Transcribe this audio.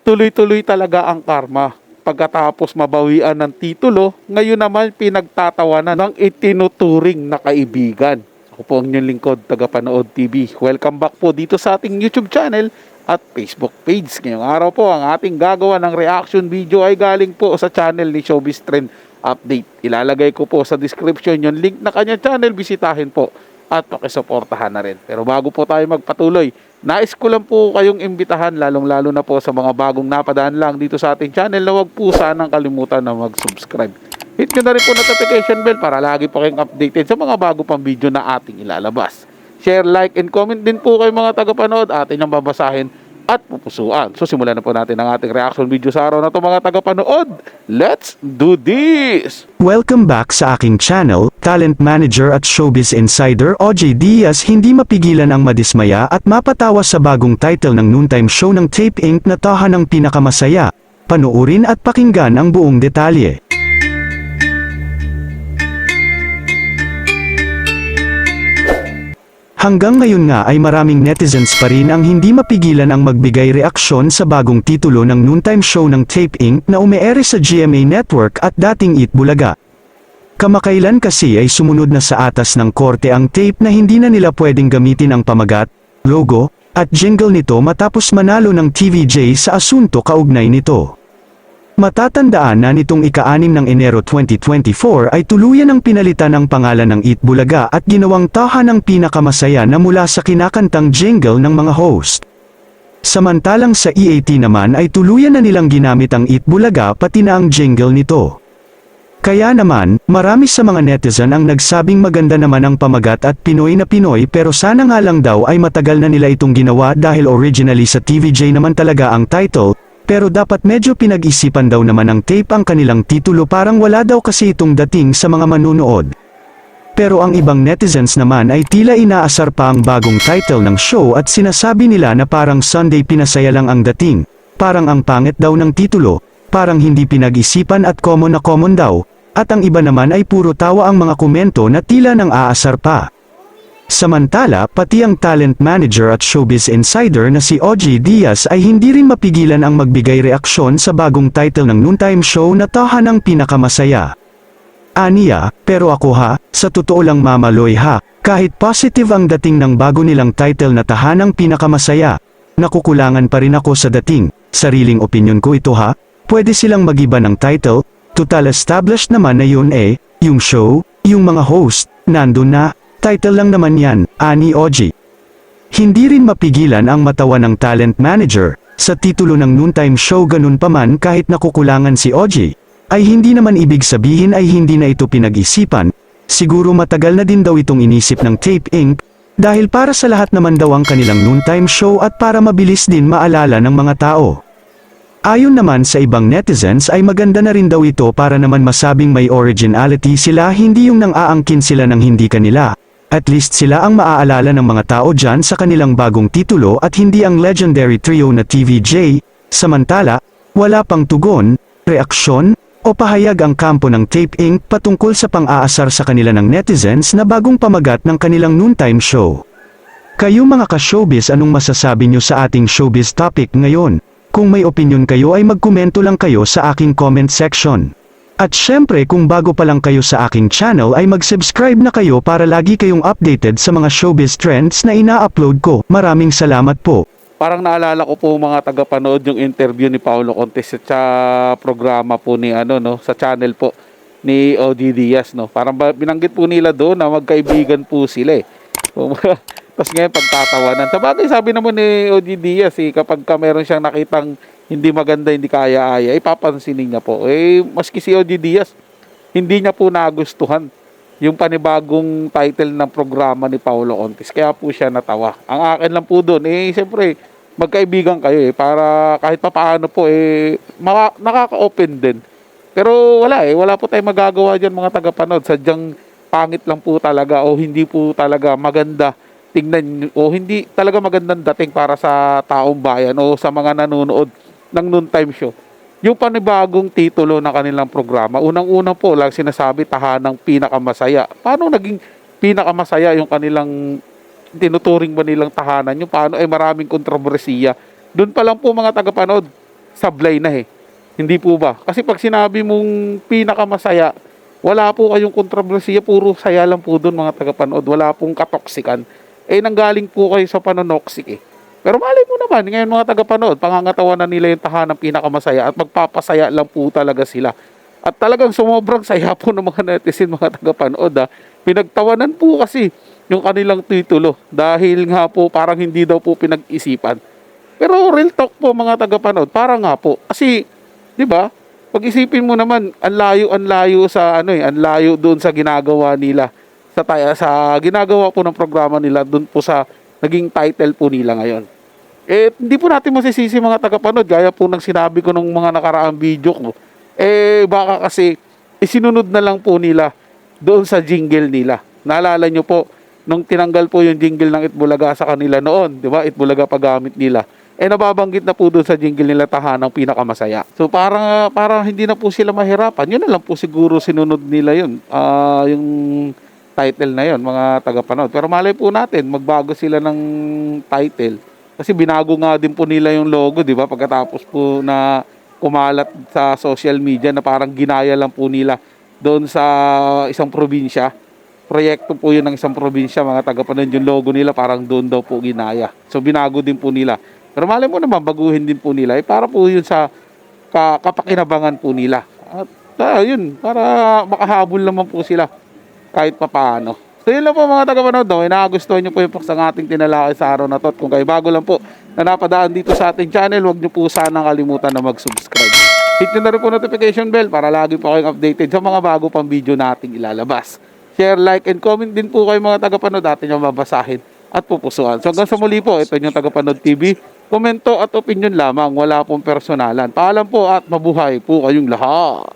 tuloy-tuloy talaga ang karma. Pagkatapos mabawian ng titulo, ngayon naman pinagtatawanan ng itinuturing na kaibigan. Ako po ang inyong lingkod, Tagapanood TV. Welcome back po dito sa ating YouTube channel at Facebook page. Ngayong araw po, ang ating gagawa ng reaction video ay galing po sa channel ni Showbiz Trend Update. Ilalagay ko po sa description yung link na kanya channel. Bisitahin po at pakisuportahan na rin. Pero bago po tayo magpatuloy, nais ko lang po kayong imbitahan, lalong-lalo na po sa mga bagong napadaan lang dito sa ating channel, na huwag po sanang kalimutan na mag-subscribe. Hit nyo na rin po notification bell para lagi po kayong updated sa mga bago pang video na ating ilalabas. Share, like, and comment din po kayo mga tagapanood. Atin ang babasahin at pupusuan. So simulan na po natin ang ating reaction video sa araw na ito mga tagapanood. Let's do this! Welcome back sa aking channel, talent manager at showbiz insider OJ Diaz. Hindi mapigilan ang madismaya at mapatawa sa bagong title ng noontime show ng Tape Inc. na Tahanang Pinakamasaya. Panuorin at pakinggan ang buong detalye. Hanggang ngayon nga ay maraming netizens pa rin ang hindi mapigilan ang magbigay reaksyon sa bagong titulo ng noontime show ng Tape Inc. na umeere sa GMA Network at dating Eat Bulaga. Kamakailan kasi ay sumunod na sa atas ng korte ang tape na hindi na nila pwedeng gamitin ang pamagat, logo, at jingle nito matapos manalo ng TVJ sa asunto kaugnay nito. Matatandaan na nitong ika-6 ng Enero 2024 ay tuluyan ang pinalitan ang pangalan ng Eat Bulaga at ginawang Tahanang Pinakamasaya na mula sa kinakantang jingle ng mga host. Samantalang sa EAT naman ay tuluyan na nilang ginamit ang Eat Bulaga pati na ang jingle nito. Kaya naman, marami sa mga netizen ang nagsabing maganda naman ang pamagat at Pinoy na Pinoy, pero sana nga lang daw ay matagal na nila itong ginawa dahil originally sa TVJ naman talaga ang title. Pero dapat medyo pinag-isipan daw naman ng tape ang kanilang titulo, parang wala daw kasi itong dating sa mga manunood. Pero ang ibang netizens naman ay tila inaasar pa ang bagong title ng show at sinasabi nila na parang Sunday Pinasaya lang ang dating, parang ang pangit daw ng titulo, parang hindi pinag-isipan at common na common daw, at ang iba naman ay puro tawa ang mga komento na tila nang aasar pa. Samantala, pati ang talent manager at showbiz insider na si OJ Diaz ay hindi rin mapigilan ang magbigay reaksyon sa bagong title ng noontime show na Tahanang Pinakamasaya. Aniya, pero ako ha, sa totoo lang mamaloy ha, kahit positive ang dating ng bago nilang title na Tahanang Pinakamasaya, nakukulangan pa rin ako sa dating, sariling opinion ko ito ha, pwede silang magiba ng title, total established naman na yun yung show, yung mga host, nandun na, title lang naman yan, ani OJ. Hindi rin mapigilan ang matawa ng talent manager, sa titulo ng noontime show ganun pa man kahit nakukulangan si OJ, ay hindi naman ibig sabihin ay hindi na ito pinag-isipan, siguro matagal na din daw itong inisip ng Tape Inc., dahil para sa lahat naman daw ang kanilang noontime show at para mabilis din maalala ng mga tao. Ayon naman sa ibang netizens ay maganda na rin daw ito para naman masabing may originality sila, hindi yung nang aangkin sila ng hindi kanila. At least sila ang maaalala ng mga tao dyan sa kanilang bagong titulo at hindi ang legendary trio na TVJ. Samantala, wala pang tugon, reaksyon, o pahayag ang kampo ng Tape Inc. patungkol sa pang-aasar sa kanila ng netizens na bagong pamagat ng kanilang noontime show. Kayo mga ka-showbiz, anong masasabi nyo sa ating showbiz topic ngayon? Kung may opinion kayo ay magkomento lang kayo sa aking comment section. At syempre kung bago pa lang kayo sa aking channel ay mag-subscribe na kayo para lagi kayong updated sa mga showbiz trends na ina-upload ko. Maraming salamat po. Parang naalala ko po mga tagapanood yung interview ni Paulo Contes sa programa po ni sa channel po ni OJ Diaz, no. Parang binanggit po nila doon na magkaibigan po sila eh. Tapos ngayon pagtatawanan. Sabagay sabi naman ni OJ Diaz kapag meron siyang nakitang hindi maganda, hindi kaya-aya, papansinin niya po. Maski si OJ Diaz, hindi niya po nagustuhan yung panibagong title ng programa ni Paulo Contes. Kaya po siya natawa. Ang akin lang po doon, siyempre, magkaibigan kayo para kahit papaano po, nakaka-open din. Pero wala po tayong magagawa dyan mga tagapanood. Sadyang pangit lang po talaga o hindi po talaga maganda tingnan o hindi talaga magandang dating para sa taong bayan o sa mga nanonood ng noontime show. Yung panibagong titulo ng kanilang programa, unang-una po lang sinasabi Tahanang Pinakamasaya. Paano naging pinakamasaya yung kanilang tinuturing ba nilang tahanan? Yung paano maraming kontrobersiya. Doon pa lang po mga tagapanood, sablay na eh. Hindi po ba? Kasi pag sinabi mong pinakamasaya, wala po kayong kontrobersiya, puro saya lang po doon mga tagapanood. Wala pong katoksikan. Eh nanggaling po kayo sa panonoksik eh. Pero malay mo naman, ngayon mga tagapanood, pangangatawanan nila yung tahanang pinakamasaya at magpapasaya lang po talaga sila. At talagang sumobrang saya po ng mga netizen, mga tagapanood. Pinagtawanan po kasi yung kanilang titulo dahil nga po parang hindi daw po pinag-isipan. Pero real talk po mga tagapanood, parang nga po. Kasi, di ba, pag-isipin mo naman, ang layo sa ang layo doon sa ginagawa nila. Sa ginagawa po ng programa nila doon po sa naging title po nila ngayon. Eh, hindi po natin masisisi mga tagapanood, gaya po ng sinabi ko nung mga nakaraang video ko. Eh, baka kasi isinunod na lang po nila doon sa jingle nila. Naalala nyo po, nung tinanggal po yung jingle ng Itbulaga sa kanila noon, di ba? Itbulaga paggamit nila. Eh, nababanggit na po doon sa jingle nila tahanang pinakamasaya. So, parang hindi na po sila mahirapan. Yun na lang po siguro sinunod nila yun. Yung title na yun, mga tagapanood. Pero malay po natin, magbago sila ng title. Kasi binago nga din po nila yung logo, di ba? Pagkatapos po na kumalat sa social media na parang ginaya lang po nila doon sa isang probinsya. Proyekto po yun ng isang probinsya, mga tagapanood, yung logo nila parang doon daw po ginaya. So binago din po nila. Pero malay mo naman, baguhin din po nila. Para po yun sa kapakinabangan po nila. At yun, para makahabol naman po sila kahit papaano. So yun lang po mga tagapanood, may nagustuhan nyo po yung paksang ating tinalakay sa araw na to. At kung kayo bago lang po na napadaan dito sa ating channel, huwag nyo po sanang kalimutan na mag-subscribe. Hit nyo na rin po notification bell para lagi po kayong updated sa mga bago pang video nating ilalabas. Share, like, and comment din po kayo mga tagapanood, atin yung mabasahin at pupusuan. So hanggang sa muli po, ito yung Tagapanood TV. Komento at opinion lamang, wala pong personalan. Paalam po at mabuhay po kayong lahat.